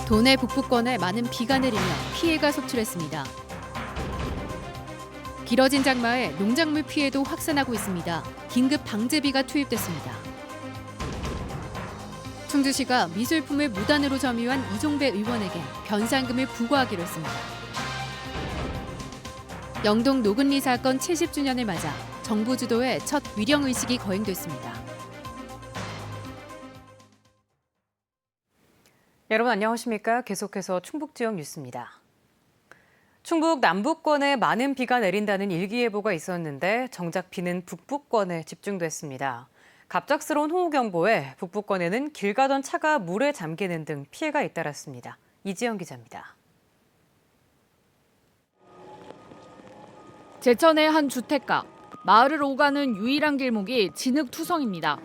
도내 북부권에 많은 비가 내리며 피해가 속출했습니다. 길어진 장마에 농작물 피해도 확산하고 있습니다. 긴급 방제비가 투입됐습니다. 충주시가 미술품을 무단으로 점유한 이종배 의원에게 변상금을 부과하기로 했습니다. 영동 노근리 사건 70주년을 맞아 정부 주도의 첫 위령의식이 거행됐습니다. 여러분 안녕하십니까? 계속해서 충북 지역 뉴스입니다. 충북 남부권에 많은 비가 내린다는 일기예보가 있었는데 정작 비는 북부권에 집중됐습니다. 갑작스러운 호우경보에 북부권에는 길 가던 차가 물에 잠기는 등 피해가 잇따랐습니다. 이지영 기자입니다. 제천의 한 주택가, 마을을 오가는 유일한 길목이 진흙투성입니다.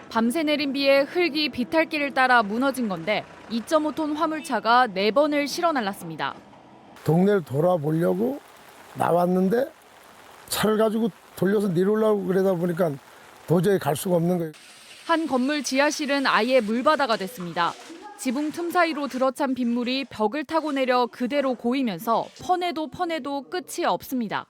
밤새 내린 비에 흙이 비탈길을 따라 무너진 건데 2.5톤 화물차가 4번을 실어 날랐습니다. 동네를 돌아보려고 나왔는데 차를 가지고 돌려서 내려오려고 그러다 보니까 도저히 갈 수가 없는 거예요. 한 건물 지하실은 아예 물바다가 됐습니다. 지붕 틈 사이로 들어찬 빗물이 벽을 타고 내려 그대로 고이면서 퍼내도 끝이 없습니다.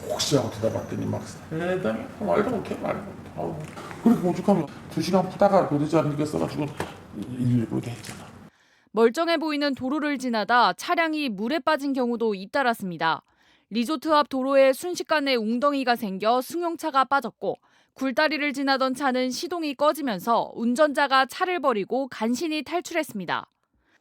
혹시 하고 들어봤더니 막 대단히 말도 못해 말도 못해. 그렇게 오죽하면 2시간 푸다가 도대체 않게 써가지고 119로 이렇게 했잖아. 멀쩡해 보이는 도로를 지나다 차량이 물에 빠진 경우도 잇따랐습니다. 리조트 앞 도로에 순식간에 웅덩이가 생겨 승용차가 빠졌고 굴다리를 지나던 차는 시동이 꺼지면서 운전자가 차를 버리고 간신히 탈출했습니다.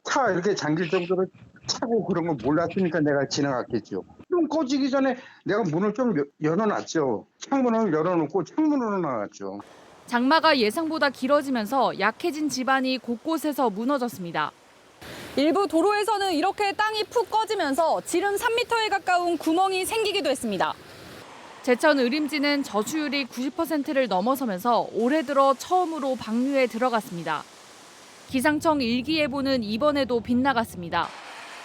차가 이렇게 잠길 정도로 차고 그런 거 몰랐으니까 내가 지나갔겠죠. 좀 꺼지기 전에 내가 문을 좀 열어놨죠. 창문을 열어놓고 창문으로 나갔죠. 장마가 예상보다 길어지면서 약해진 지반이 곳곳에서 무너졌습니다. 일부 도로에서는 이렇게 땅이 푹 꺼지면서 지름 3m에 가까운 구멍이 생기기도 했습니다. 제천 의림지는 저수율이 90%를 넘어서면서 올해 들어 처음으로 방류에 들어갔습니다. 기상청 일기예보는 이번에도 빗나갔습니다.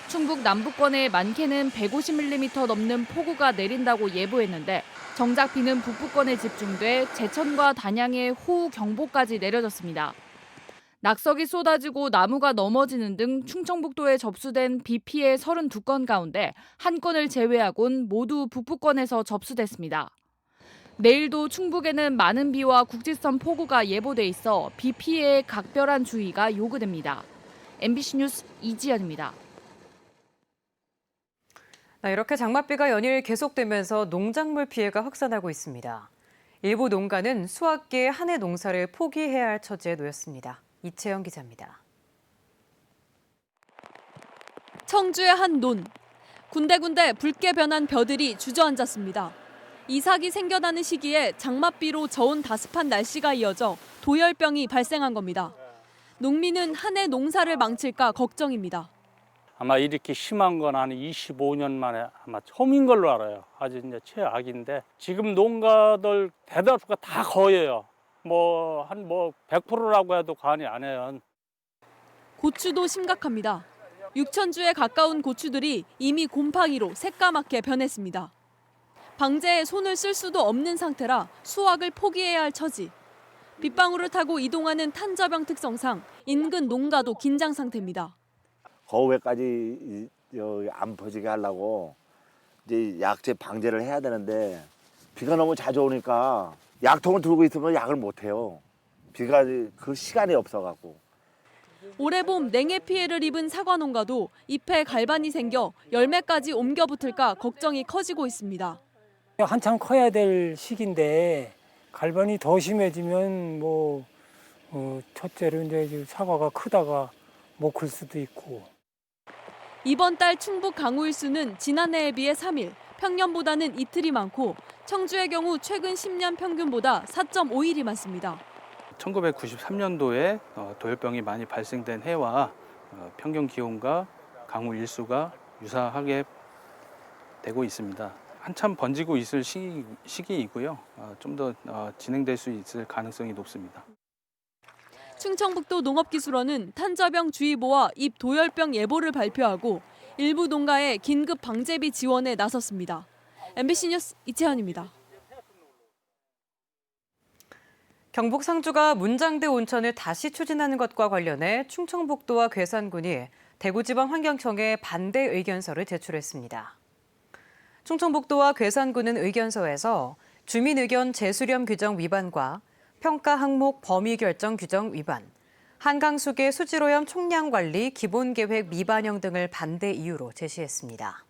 충북 남부권에 많게는 150mm 넘는 폭우가 내린다고 예보했는데 정작 비는 북부권에 집중돼 제천과 단양에 호우경보까지 내려졌습니다. 낙석이 쏟아지고 나무가 넘어지는 등 충청북도에 접수된 비 피해 32건 가운데 한 건을 제외하곤 모두 북부권에서 접수됐습니다. 내일도 충북에는 많은 비와 국지선 폭우가 예보돼 있어 비 피해에 각별한 주의가 요구됩니다. MBC 뉴스 이지연입니다. 이렇게 장맛비가 연일 계속되면서 농작물 피해가 확산하고 있습니다. 일부 농가는 수확기에 한 해 농사를 포기해야 할 처지에 놓였습니다. 이채영 기자입니다. 청주의 한 논. 군데군데 붉게 변한 벼들이 주저앉았습니다. 이삭이 생겨나는 시기에 장맛비로 저온 다습한 날씨가 이어져 도열병이 발생한 겁니다. 농민은 한 해 농사를 망칠까 걱정입니다. 아마 이렇게 심한 건 한 25년 만에 아마 처음인 걸로 알아요. 아주 이제 최악인데 지금 농가들 대다수가 다 거예요. 한 100%라고 해도 과언이 아니에요. 고추도 심각합니다. 6,000주에 가까운 고추들이 이미 곰팡이로 새까맣게 변했습니다. 방제에 손을 쓸 수도 없는 상태라 수확을 포기해야 할 처지. 빗방울을 타고 이동하는 탄저병 특성상 인근 농가도 긴장 상태입니다. 거후에까지 안 퍼지게 하려고 이제 약제 방제를 해야 되는데 비가 너무 자주 오니까 약통을 들고 있으면 약을 못 해요. 비가 그 시간이 없어갖고. 올해 봄 냉해 피해를 입은 사과 농가도 잎에 갈반이 생겨 열매까지 옮겨 붙을까 걱정이 커지고 있습니다. 한참 커야 될 시기인데 갈반이 더 심해지면 첫째로 이제 사과가 크다가 못 클 수도 있고. 이번 달 충북 강우일수는 지난해에 비해 3일, 평년보다는 이틀이 많고 청주의 경우 최근 10년 평균보다 4.5일이 많습니다. 1993년도에 도열병이 많이 발생된 해와 평균 기온과 강우 일수가 유사하게 되고 있습니다. 한참 번지고 있을 시기이고요. 좀 더 진행될 수 있을 가능성이 높습니다. 충청북도 농업기술원은 탄저병 주의보와 잎 도열병 예보를 발표하고 일부 농가에 긴급 방제비 지원에 나섰습니다. MBC 뉴스 이채연입니다. 경북 상주가 문장대 온천을 다시 추진하는 것과 관련해 충청북도와 괴산군이 대구지방환경청에 반대 의견서를 제출했습니다. 충청북도와 괴산군은 의견서에서 주민 의견 재수렴 규정 위반과 평가 항목 범위 결정 규정 위반, 한강수계 수질오염 총량 관리 기본계획 미반영 등을 반대 이유로 제시했습니다.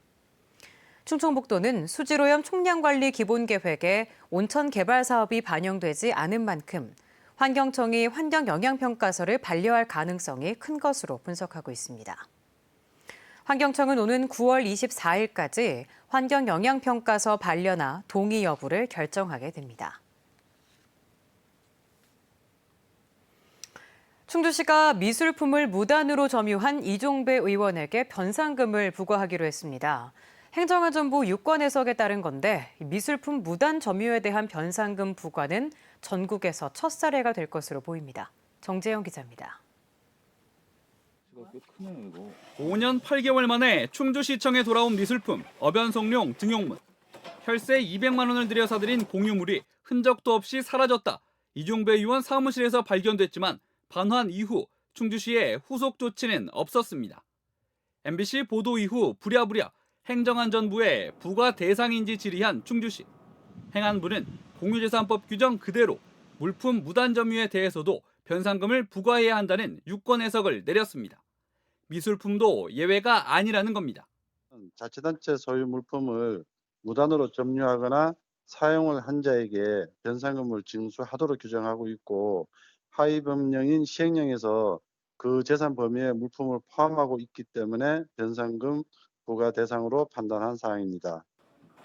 충청북도는 수질오염 총량 관리 기본계획에 온천 개발 사업이 반영되지 않은 만큼 환경청이 환경영향평가서를 반려할 가능성이 큰 것으로 분석하고 있습니다. 환경청은 오는 9월 24일까지 환경영향평가서 반려나 동의 여부를 결정하게 됩니다. 충주시가 미술품을 무단으로 점유한 이종배 의원에게 변상금을 부과하기로 했습니다. 행정안전부 유권 해석에 따른 건데 미술품 무단 점유에 대한 변상금 부과는 전국에서 첫 사례가 될 것으로 보입니다. 정재영 기자입니다. 5년 8개월 만에 충주시청에 돌아온 미술품 어변송룡 등용문. 혈세 200만 원을 들여 사들인 공유물이 흔적도 없이 사라졌다. 이종배 의원 사무실에서 발견됐지만 반환 이후 충주시의 후속 조치는 없었습니다. MBC 보도 이후 부랴부랴 행정안전부에 부과 대상인지 질의한 충주시. 행안부는 공유재산법 규정 그대로 물품 무단 점유에 대해서도 변상금을 부과해야 한다는 유권 해석을 내렸습니다. 미술품도 예외가 아니라는 겁니다. 자치단체 소유 물품을 무단으로 점유하거나 사용을 한 자에게 변상금을 징수하도록 규정하고 있고 하위법령인 시행령에서 그 재산 범위에 물품을 포함하고 있기 때문에 변상금 부과 대상으로 판단한 사항입니다.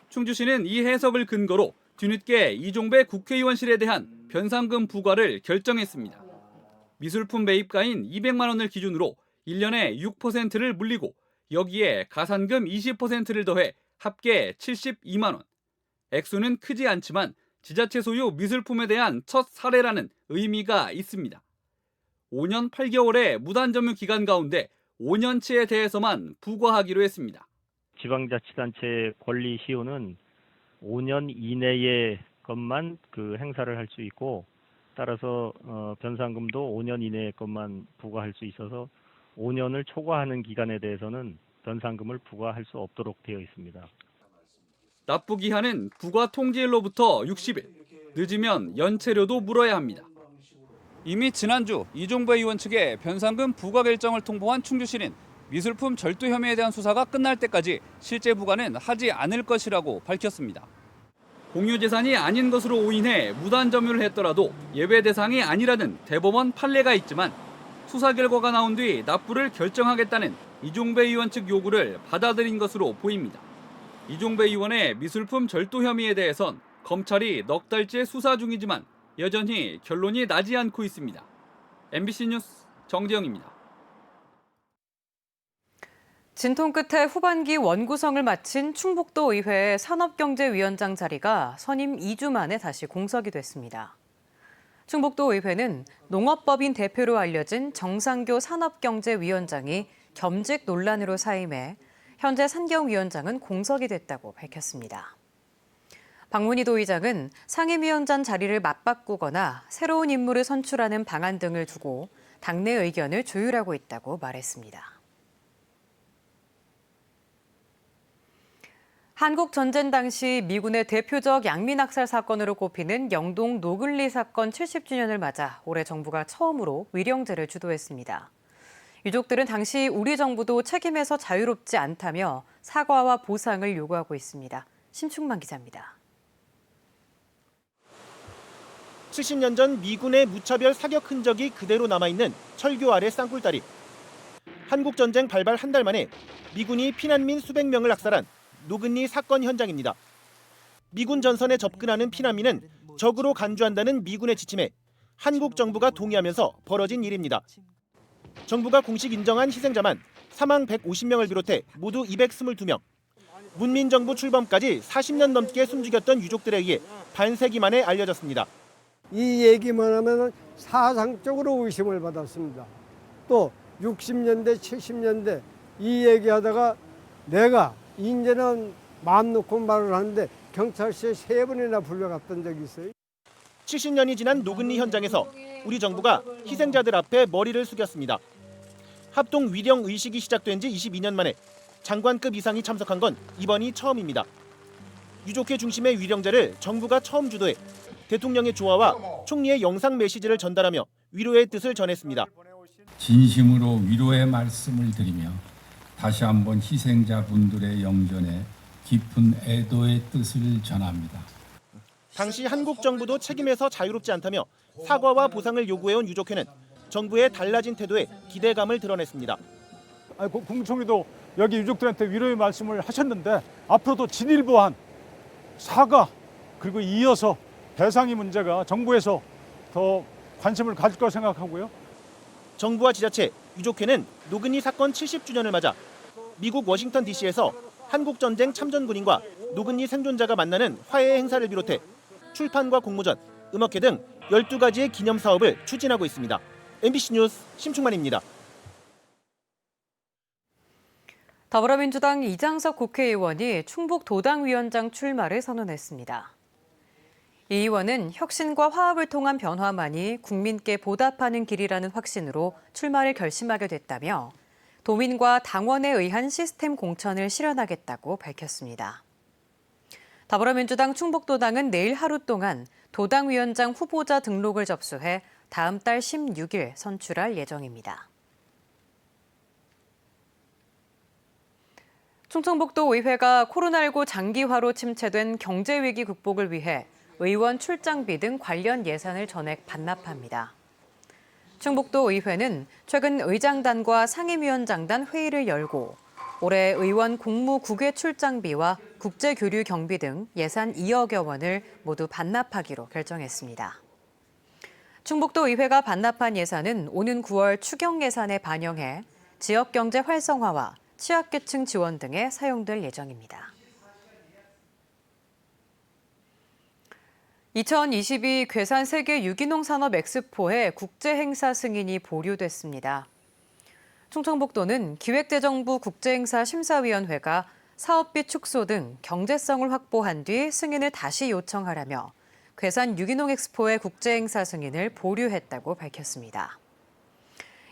충주시는 이 해석을 근거로 뒤늦게 이종배 국회의원실에 대한 변상금 부과를 결정했습니다. 미술품 매입가인 200만 원을 기준으로 1년에 6%를 물리고 여기에 가산금 20%를 더해 합계 72만 원. 액수는 크지 않지만 지자체 소유 미술품에 대한 첫 사례라는 의미가 있습니다. 5년 8개월의 무단 점유 기간 가운데 5년치에 대해서만 부과하기로 했습니다. 지방자치단체 권리 시효는 5년 이내의 것만 행사를 할 수 있고 따라서 변상금도 5년 이내의 것만 부과할 수 있어서 5년을 초과하는 기간에 대해서는 변상금을 부과할 수 없도록 되어 있습니다. 납부 기한은 부과 통지일로부터 60일, 늦으면 연체료도 물어야 합니다. 이미 지난주 이종배 의원 측에 변상금 부과 결정을 통보한 충주시는 미술품 절도 혐의에 대한 수사가 끝날 때까지 실제 부과는 하지 않을 것이라고 밝혔습니다. 공유재산이 아닌 것으로 오인해 무단 점유를 했더라도 예외 대상이 아니라는 대법원 판례가 있지만 수사 결과가 나온 뒤 납부를 결정하겠다는 이종배 의원 측 요구를 받아들인 것으로 보입니다. 이종배 의원의 미술품 절도 혐의에 대해선 검찰이 넉 달째 수사 중이지만 여전히 결론이 나지 않고 있습니다. MBC 뉴스 정재영입니다. 진통 끝에 후반기 원구성을 마친 충북도 의회 산업경제위원장 자리가 선임 2주 만에 다시 공석이 됐습니다. 충북도 의회는 농업법인 대표로 알려진 정상교 산업경제위원장이 겸직 논란으로 사임해 현재 산경위원장은 공석이 됐다고 밝혔습니다. 박문희 도의장은 상임위원장 자리를 맞바꾸거나 새로운 인물을 선출하는 방안 등을 두고 당내 의견을 조율하고 있다고 말했습니다. 한국 전쟁 당시 미군의 대표적 양민학살 사건으로 꼽히는 영동 노글리 사건 70주년을 맞아 올해 정부가 처음으로 위령제를 주도했습니다. 유족들은 당시 우리 정부도 책임에서 자유롭지 않다며 사과와 보상을 요구하고 있습니다. 심충만 기자입니다. 70년 전 미군의 무차별 사격 흔적이 그대로 남아있는 철교 아래 쌍굴다리. 한국전쟁 발발 한 달 만에 미군이 피난민 수백 명을 학살한 노근리 사건 현장입니다. 미군 전선에 접근하는 피난민은 적으로 간주한다는 미군의 지침에 한국 정부가 동의하면서 벌어진 일입니다. 정부가 공식 인정한 희생자만 사망 150명을 비롯해 모두 222명. 문민정부 출범까지 40년 넘게 숨죽였던 유족들에 의해 반세기 만에 알려졌습니다. 이 얘기만 하면 사상적으로 의심을 받았습니다. 또 60년대, 70년대 이 얘기하다가 내가 이제는 마음 놓고 말을 하는데 경찰서에 3번이나 불려갔던 적이 있어요. 70년이 지난 노근리 현장에서 우리 정부가 희생자들 앞에 머리를 숙였습니다. 합동 위령 의식이 시작된 지 22년 만에 장관급 이상이 참석한 건 이번이 처음입니다. 유족회 중심의 위령제를 정부가 처음 주도해 대통령의 조화와 총리의 영상 메시지를 전달하며 위로의 뜻을 전했습니다. 진심으로 위로의 말씀을 드리며 다시 한번 희생자분들의 영전에 깊은 애도의 뜻을 전합니다. 당시 한국 정부도 책임에서 자유롭지 않다며 사과와 보상을 요구해온 유족회는 정부의 달라진 태도에 기대감을 드러냈습니다. 국무총리도 여기 유족들한테 위로의 말씀을 하셨는데 앞으로도 진일보한 사과 그리고 이어서 배상의 문제가 정부에서 더 관심을 가질 거라 생각하고요. 정부와 지자체, 유족회는 노근희 사건 70주년을 맞아 미국 워싱턴 DC에서 한국전쟁 참전군인과 노근희 생존자가 만나는 화해 행사를 비롯해 출판과 공모전, 음악회 등 12가지의 기념 사업을 추진하고 있습니다. MBC 뉴스 심충만입니다. 더불어민주당 이장석 국회의원이 충북도당위원장 출마를 선언했습니다. 이 의원은 혁신과 화합을 통한 변화만이 국민께 보답하는 길이라는 확신으로 출마를 결심하게 됐다며 도민과 당원에 의한 시스템 공천을 실현하겠다고 밝혔습니다. 더불어민주당 충북도당은 내일 하루 동안 도당위원장 후보자 등록을 접수해 다음 달 16일 선출할 예정입니다. 충청북도 의회가 코로나19 장기화로 침체된 경제위기 극복을 위해 의원 출장비 등 관련 예산을 전액 반납합니다. 충북도 의회는 최근 의장단과 상임위원장단 회의를 열고 올해 의원 공무 국외 출장비와 국제교류 경비 등 예산 2억여 원을 모두 반납하기로 결정했습니다. 충북도 의회가 반납한 예산은 오는 9월 추경 예산에 반영해 지역경제 활성화와 취약계층 지원 등에 사용될 예정입니다. 2022 괴산 세계 유기농 산업 엑스포의 국제 행사 승인이 보류됐습니다. 충청북도는 기획재정부 국제행사 심사위원회가 사업비 축소 등 경제성을 확보한 뒤 승인을 다시 요청하라며 괴산 유기농 엑스포의 국제행사 승인을 보류했다고 밝혔습니다.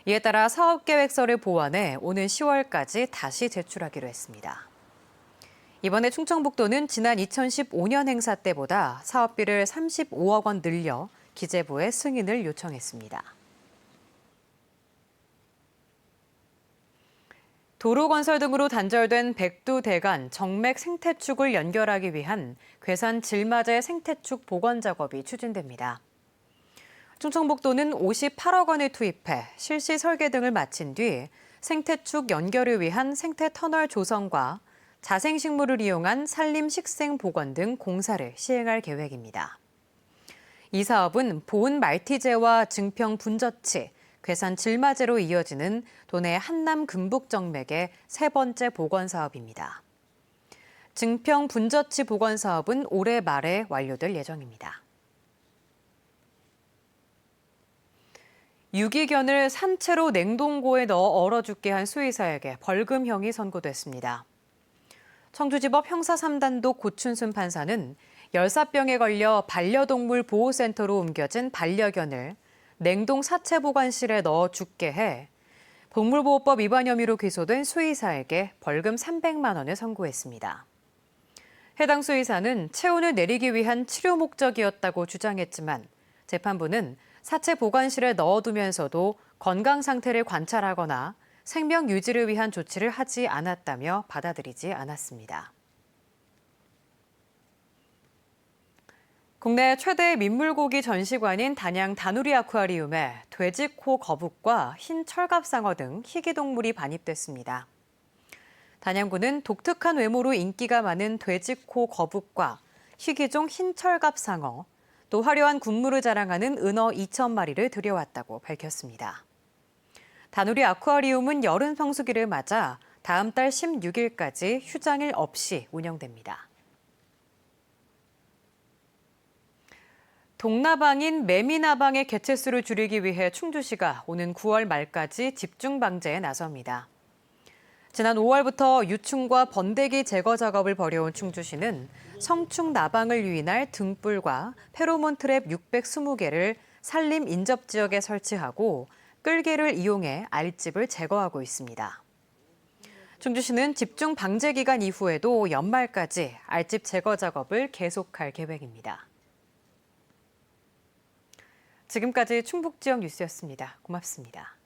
이에 따라 사업계획서를 보완해 오는 10월까지 다시 제출하기로 했습니다. 이번에 충청북도는 지난 2015년 행사 때보다 사업비를 35억 원 늘려 기재부에 승인을 요청했습니다. 도로 건설 등으로 단절된 백두대간 정맥 생태축을 연결하기 위한 괴산 질맞의 생태축 복원 작업이 추진됩니다. 충청북도는 58억 원을 투입해 실시 설계 등을 마친 뒤 생태축 연결을 위한 생태터널 조성과 자생식물을 이용한 산림 식생 복원 등 공사를 시행할 계획입니다. 이 사업은 보은 말티제와 증평 분저치, 괴산 질맞으로 이어지는 도내 한남 금북 정맥의 세 번째 복원 사업입니다. 증평 분저치 복원 사업은 올해 말에 완료될 예정입니다. 유기견을 산채로 냉동고에 넣어 얼어 죽게 한 수의사에게 벌금형이 선고됐습니다. 청주지법 형사 3단독 고춘순 판사는 열사병에 걸려 반려동물 보호센터로 옮겨진 반려견을 냉동 사체 보관실에 넣어 죽게 해 동물보호법 위반 혐의로 기소된 수의사에게 벌금 300만 원을 선고했습니다. 해당 수의사는 체온을 내리기 위한 치료 목적이었다고 주장했지만 재판부는 사체 보관실에 넣어두면서도 건강 상태를 관찰하거나 생명 유지를 위한 조치를 하지 않았다며 받아들이지 않았습니다. 국내 최대 민물고기 전시관인 단양 다누리 아쿠아리움에 돼지코 거북과 흰 철갑상어 등 희귀동물이 반입됐습니다. 단양구는 독특한 외모로 인기가 많은 돼지코 거북과 희귀종 흰 철갑상어, 또 화려한 군무를 자랑하는 은어 2,000마리를 들여왔다고 밝혔습니다. 다누리 아쿠아리움은 여름 성수기를 맞아 다음 달 16일까지 휴장일 없이 운영됩니다. 동나방인 매미나방의 개체수를 줄이기 위해 충주시가 오는 9월 말까지 집중 방제에 나섭니다. 지난 5월부터 유충과 번데기 제거 작업을 벌여온 충주시는 성충 나방을 유인할 등불과 페로몬 트랩 620개를 산림 인접 지역에 설치하고 끌개를 이용해 알집을 제거하고 있습니다. 충주시는 집중 방제 기간 이후에도 연말까지 알집 제거 작업을 계속할 계획입니다. 지금까지 충북 지역 뉴스였습니다. 고맙습니다.